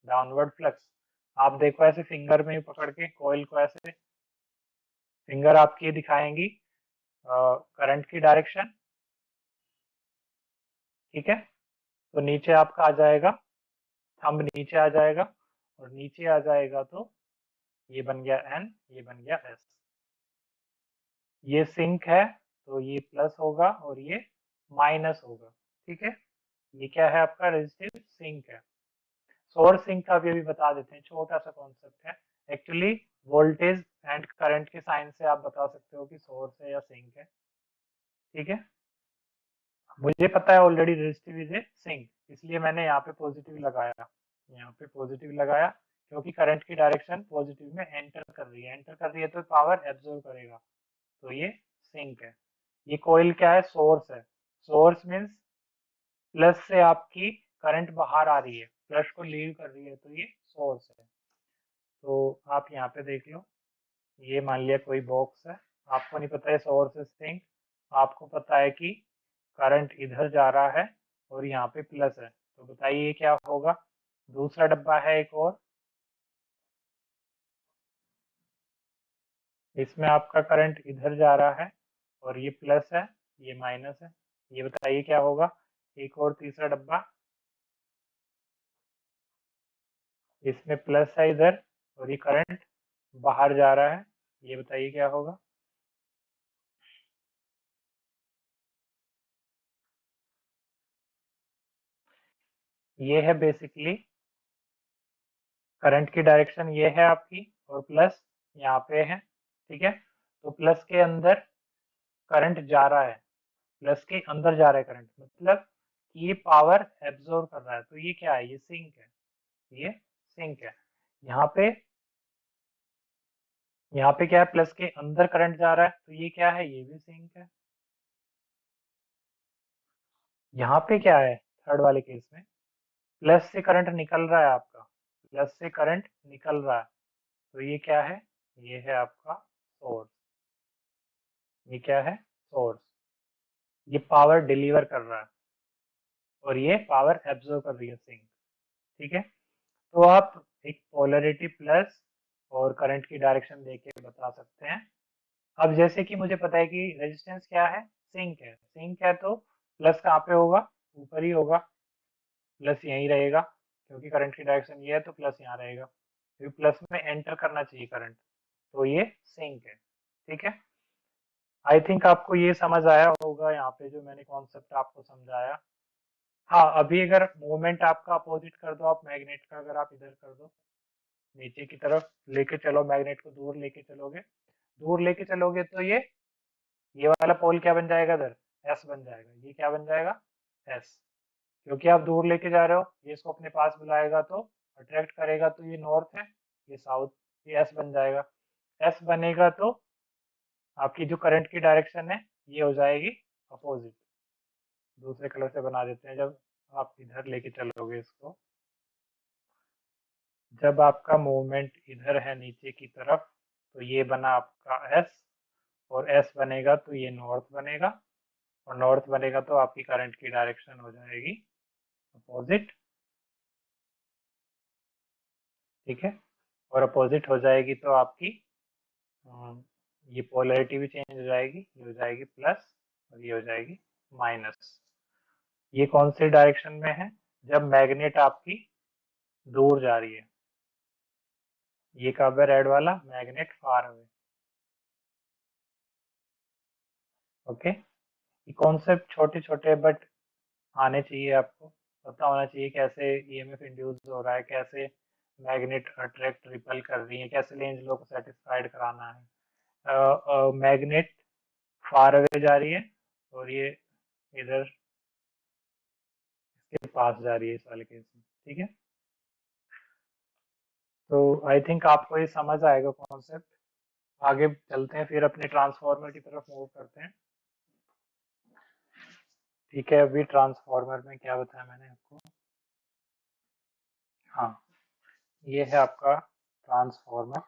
डाउनवर्ड फ्लक्स। आप देखो ऐसे फिंगर में पकड़ के कॉइल को, ऐसे फिंगर आपकी दिखाएंगी करंट की डायरेक्शन, ठीक है। तो नीचे आपका आ जाएगा, थंब नीचे आ जाएगा, और नीचे आ जाएगा तो ये बन गया एन, ये बन गया एस। ये सिंक है तो ये प्लस होगा और ये माइनस होगा, ठीक है। ये क्या है आपका रेजिस्टिव सिंक है। सोर्स सिंक का भी अभी बता देते हैं, छोटा सा कॉन्सेप्ट है। एक्चुअली वोल्टेज एंड करंट के साइन से आप बता सकते हो कि सोर्स है या सिंक है, ठीक है। मुझे पता है already resistive is a sink, इसलिए मैंने यहाँ पे पॉजिटिव लगाया, यहाँ पे पॉजिटिव लगाया, क्योंकि करंट की डायरेक्शन पॉजिटिव में एंटर कर रही है, एंटर कर रही है तो पावर एब्जॉर्ब करेगा। तो ये सिंक है। ये कॉइल क्या है, सोर्स है। सोर्स मीन्स प्लस से आपकी करंट बाहर आ रही है, प्लस को लीव कर रही है, तो ये सोर्स है। तो आप यहाँ पे देख लो, ये मान लिया कोई बॉक्स है, आपको नहीं पता है सोर्स है सिंक, आपको पता है कि करंट इधर जा रहा है और यहाँ पे प्लस है, तो बताइए क्या होगा। दूसरा डब्बा है एक और, इसमें आपका करंट इधर जा रहा है और ये प्लस है, ये माइनस है। ये बताइए क्या होगा। एक और तीसरा डब्बा, इसमें प्लस है इधर और ये करंट बाहर जा रहा है, ये बताइए क्या होगा। ये है बेसिकली करंट की डायरेक्शन, ये है आपकी, और प्लस यहाँ पे है, ठीक है। तो प्लस के अंदर करंट जा रहा है, प्लस के अंदर जा रहा है करंट, मतलब ये पावर एब्जॉर्ब कर रहा है। तो ये क्या है, ये सिंक है, ये सिंक है। यहाँ पे, यहाँ पे क्या है, प्लस के अंदर करंट जा रहा है, तो ये क्या है, ये भी सिंक है। यहाँ पे क्या है, थर्ड वाले केस में, प्लस से करंट निकल रहा है आपका, प्लस से करंट निकल रहा है, तो ये क्या है, ये है आपका सोर्स, ये क्या है, सोर्स। ये पावर डिलीवर कर रहा है और ये पावर एब्जॉर्ब कर रही है सिंक, ठीक है। तो आप एक पोलैरिटी प्लस और करंट की डायरेक्शन देके बता सकते हैं। अब जैसे कि मुझे पता है कि रेजिस्टेंस क्या है, सिंक है, सिंक है तो प्लस कहाँ पे होगा, ऊपर ही होगा, प्लस यहीं रहेगा, क्योंकि करंट की डायरेक्शन ये है तो प्लस यहाँ रहेगा, क्योंकि प्लस में एंटर करना चाहिए करंट, तो ये सिंक है, ठीक है। आई थिंक आपको ये समझ आया होगा यहाँ पे जो मैंने कॉन्सेप्ट आपको समझाया। हाँ, अभी अगर मूवमेंट आपका अपोजिट कर दो, आप मैग्नेट का अगर आप इधर कर दो, नीचे की तरफ लेके चलो, मैग्नेट को दूर लेके चलोगे, दूर लेके चलोगे तो ये वाला पोल क्या बन जाएगा, इधर एस बन जाएगा, ये क्या बन जाएगा, एस, क्योंकि आप दूर लेके जा रहे हो, ये इसको अपने पास बुलाएगा तो अट्रैक्ट करेगा, तो ये नॉर्थ है, ये साउथ, ये एस बन जाएगा। एस बनेगा तो आपकी जो करंट की डायरेक्शन है ये हो जाएगी अपोजिट। दूसरे कलर से बना देते हैं, जब आप इधर लेके चलोगे इसको, जब आपका मूवमेंट इधर है नीचे की तरफ, तो ये बना आपका एस, और एस बनेगा तो ये नॉर्थ बनेगा, और नॉर्थ बनेगा तो आपकी करंट की डायरेक्शन हो जाएगी अपोजिट, ठीक है। और अपोजिट हो जाएगी तो आपकी ये पोलैरिटी भी चेंज हो जाएगी, ये हो जाएगी प्लस और ये हो जाएगी माइनस। ये कौन सी डायरेक्शन में है, जब मैग्नेट आपकी दूर जा रही है, ये कब है, रेड वाला, मैग्नेट फार अवे, ओके। ये कॉन्सेप्ट छोटे छोटे बट आने चाहिए, आपको पता होना चाहिए कैसे ईएमएफ इंड्यूस हो रहा है, कैसे मैग्नेट अट्रैक्ट रिपल कर रही है, कैसे लेंज लॉ को सेटिस्फाइड कराना है। मैग्नेट फार अवे जा रही है और ये इधर इसके पास जा रही है, इस वाले केस में, ठीक है। तो आई थिंक आपको ये समझ आएगा कॉन्सेप्ट। आगे चलते हैं, फिर अपने ट्रांसफार्मर की तरफ मूव करते हैं, ठीक है। अभी ट्रांसफार्मर में क्या बताया मैंने आपको, हाँ, ये है आपका ट्रांसफार्मर।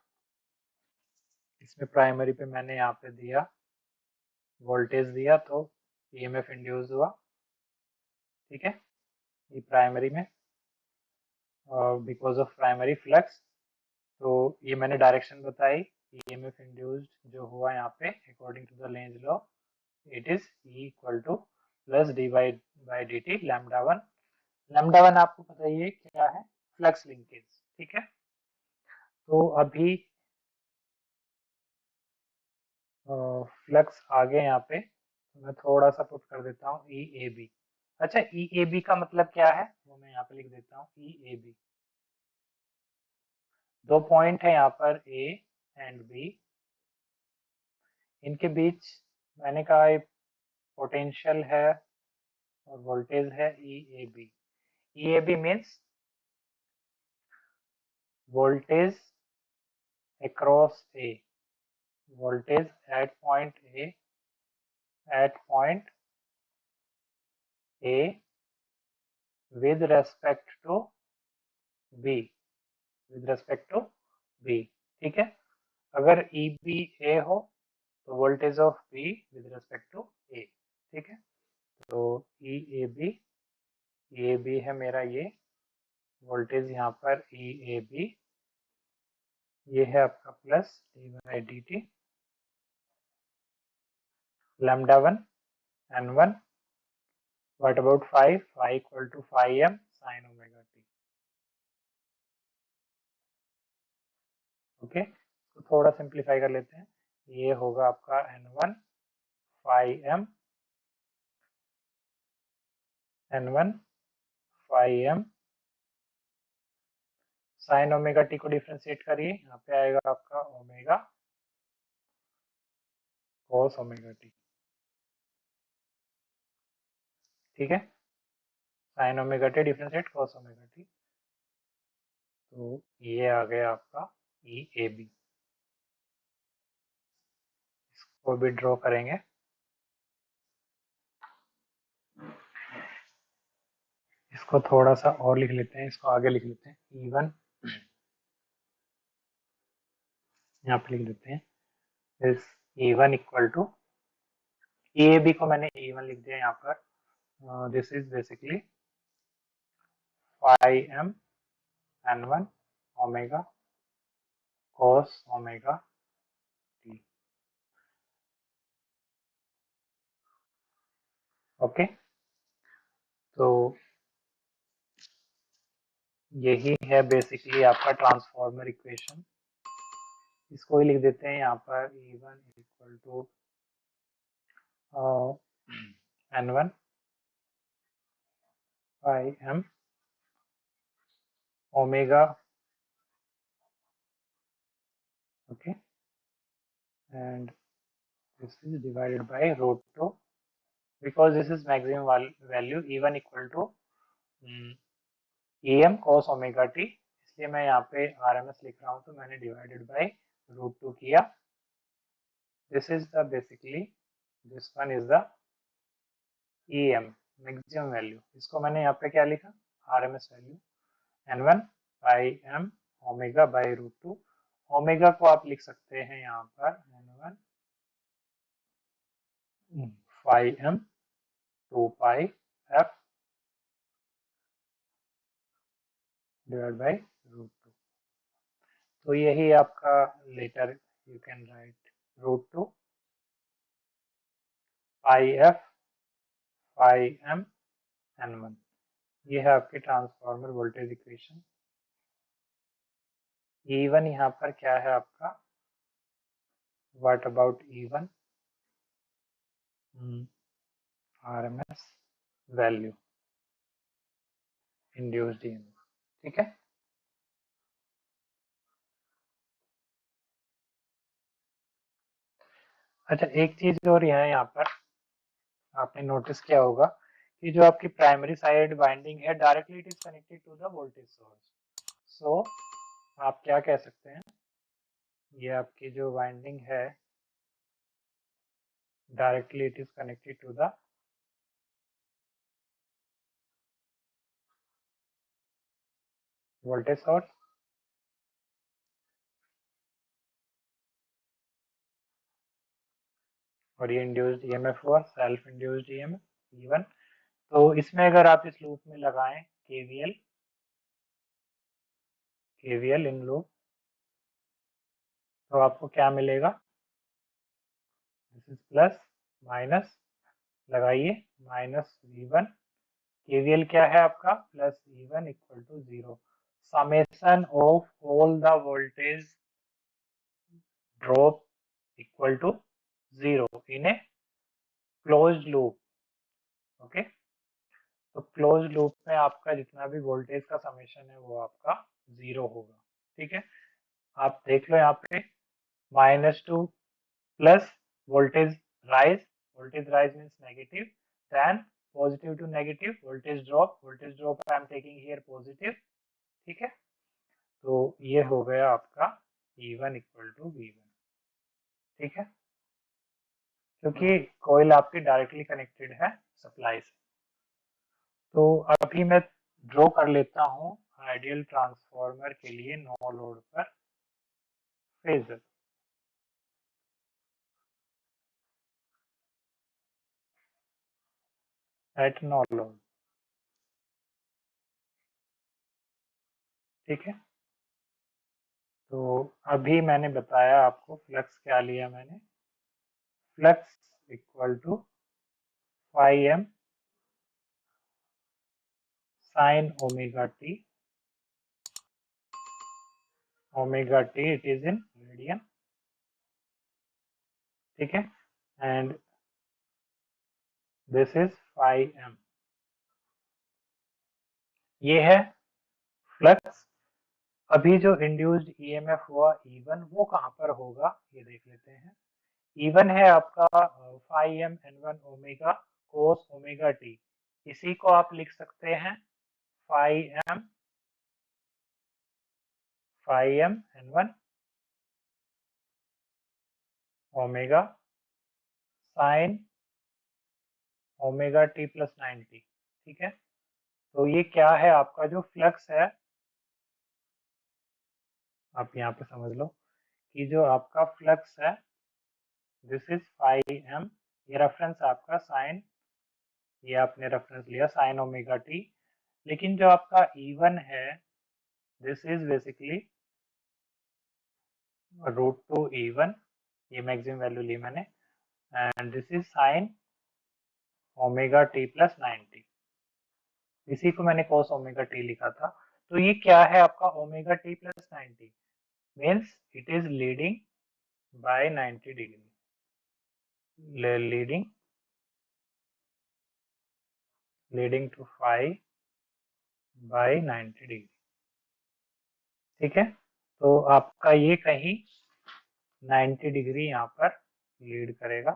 इसमें प्राइमरी पे मैंने यहाँ पे दिया वोल्टेज दिया तो ईएमएफ इंड्यूस हुआ, ठीक है, ये प्राइमरी में बिकॉज ऑफ प्राइमरी फ्लक्स। तो ये मैंने डायरेक्शन बताई, ईएमएफ इंड्यूस्ड जो हुआ यहाँ पे according to the Lenz law, it is E equal to plus d by D t lambda one. Lambda one आपको पता ही है क्या है, फ्लक्स लिंकेज, ठीक है। तो अभी फ्लक्स आ गए यहाँ पे, तो मैं थोड़ा सा पुट कर देता हूँ ई ए बी। अच्छा, ई ए बी का मतलब क्या है वो मैं यहाँ पे लिख देता हूँ, ई ए बी, दो पॉइंट है यहाँ पर ए एंड बी, इनके बीच मैंने कहा एक पोटेंशियल है और वोल्टेज है E A B. E A B means voltage across A, voltage at point A with respect to B, with respect to B, ठीक है। अगर ई बी ए हो तो voltage of B with respect to A, ठीक है। तो ई A B है मेरा ये वोल्टेज, यहाँ पर ई ए बी, ये है आपका plus d by D t lambda one N one, what about five, five equal to five m sine omega t, okay. तो थोड़ा सिंप्लीफाई कर लेते हैं, ये होगा आपका N one N one five m sine omega t को differentiate करिए, यहाँ पे आएगा आपका ओमेगा कॉस ओमेगा टी, ठीक है। Sign omega T differentiate cos omega T, तो ये आ गया आपका ई ए बी। इसको भी ड्रॉ करेंगे, इसको थोड़ा सा और लिख लेते हैं, इसको आगे लिख लेते हैं E1, यहाँ पे लिख देते हैं इस E1 equal to A B को मैंने E1 लिख दिया यहाँ पर, this is basically phi m n1 omega cos omega t। Okay, तो यही है बेसिकली आपका ट्रांसफॉर्मर इक्वेशन। इसको ही लिख देते हैं यहाँ पर E1 equal to n1 phi m omega, okay, and this is divided by root 2 because this is maximum value E1 equal to Em cos omega t, इसलिए मैं यहाँ पे RMS लिख रहा हूँ, तो मैंने डिवाइडेड बाय रूट 2 किया। This is the basically this one is the Em maximum value, इसको मैंने यहाँ पे क्या लिखा RMS value n1 by m omega by root 2। Omega को आप लिख सकते हैं यहाँ पर n1 phi m 2 pi f divide by root 2। तो यही आपका later you can write root 2 pi f pi m n1। ये है आपकी ट्रांसफार्मर वोल्टेज इक्वेशन। E1 यहाँ पर क्या है आपका, what about E1 RMS value induced EMF, ठीक है। अच्छा, एक चीज और यहाँ पर आपने नोटिस किया होगा कि जो आपकी प्राइमरी साइड वाइंडिंग है directly it is connected to the voltage source. So आप क्या कह सकते हैं, ये आपकी जो वाइंडिंग है directly it is connected to the voltage source, और ये इंड्यूस्ड ईएमएफ हुआ सेल्फ इंड्यूस्ड ईएमएफ E1। तो इसमें अगर आप इस लूप में लगाएं केवीएल इन लूप, तो आपको क्या मिलेगा, दिस इज प्लस माइनस, लगाइए -V1, केवीएल क्या है आपका plus E1 equal to 0, summation of all the voltage drop equal to 0 in a closed loop. Okay, तो क्लोज लूप में आपका जितना भी वोल्टेज का समेशन है वो आपका 0 होगा, ठीक है। आप देख लो यहाँ पे -2 plus voltage rise means negative, then positive to negative voltage drop I am taking here positive, ठीक है। तो ये हो गया आपका E1 इक्वल टू V1, ठीक है, क्योंकि कॉइल आपकी डायरेक्टली कनेक्टेड है सप्लाई से। तो अभी मैं ड्रॉ कर लेता हूँ आइडियल ट्रांसफार्मर के लिए नो लोड पर फेजर। एट नो लोड, ठीक है। तो अभी मैंने बताया आपको फ्लक्स क्या लिया मैंने, flux equal to phi m sine omega t it is in radian, ठीक है, and this is phi m. ये है फ्लक्स। अभी जो इंड्यूस्ड ईएमएफ हुआ E1 वो कहाँ पर होगा ये देख लेते हैं। E1 है आपका phi m n1 omega cos omega t, इसी को आप लिख सकते हैं phi m n1 omega sine omega t plus 90, ठीक है। तो ये क्या है, आपका जो फ्लक्स है, आप यहाँ पे समझ लो कि जो आपका फ्लक्स है दिस इज फाई एम, ये रेफरेंस आपका साइन, ये आपने रेफरेंस लिया साइन ओमेगा टी, लेकिन जो आपका E1 है this is basically root two E1, ये मैक्सिमम वैल्यू ली मैंने, and this is sine omega t plus 90, इसी को मैंने cos ओमेगा टी लिखा था। तो ये क्या है आपका omega t plus 90, means it is leading by 90 degree, leading leading to phi by 90 degree. ठीक है, तो आपका ये कहीं 90 डिग्री यहाँ पर लीड करेगा।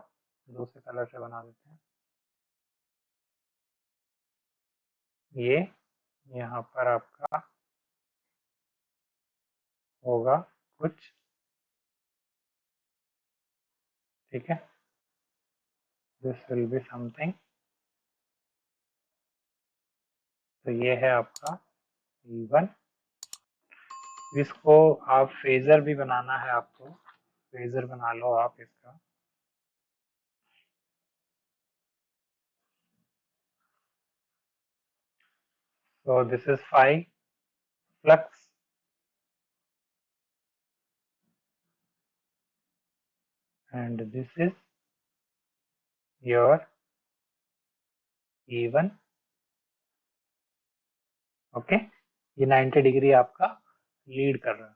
दूसरे कलर से बना देते हैं, ये यहाँ पर आपका होगा कुछ, ठीक है, दिस विल बी समथिंग। तो ये है आपका E1, इसको आप फेजर भी बनाना है, आपको फेजर बना लो आप इसका। So this is phi flux and this is your E1, okay, ये 90 डिग्री आपका लीड कर रहा है,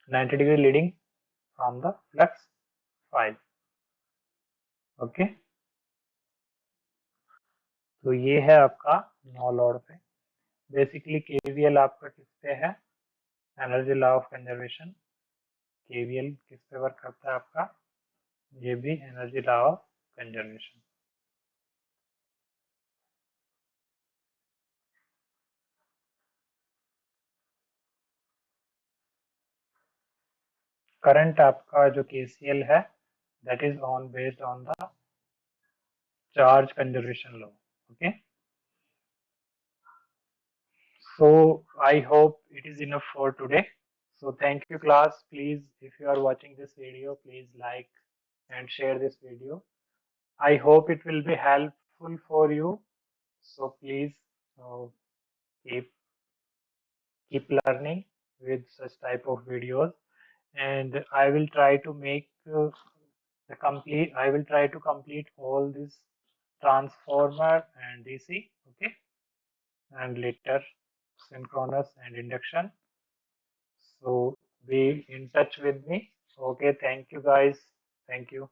90 degree leading from the flux phi, okay. तो ये है आपका नो लोड पे, बेसिकली केवीएल आपका किस पे है, energy law of conservation, KVL किस पे वर्क करता है आपका, ये भी energy law of conservation. Current आपका जो केसीएल है that is on based on the charge conservation law, okay. So I hope it is enough for today. So thank you class. Please, if you are watching this video, please like and share this video. I hope it will be helpful for you. So please uh, keep keep learning with such type of videos, and I will try to make the complete. I will try to complete all this transformer and DC. Okay, and later synchronous and induction. So be in touch with me. Okay, thank you guys. Thank you.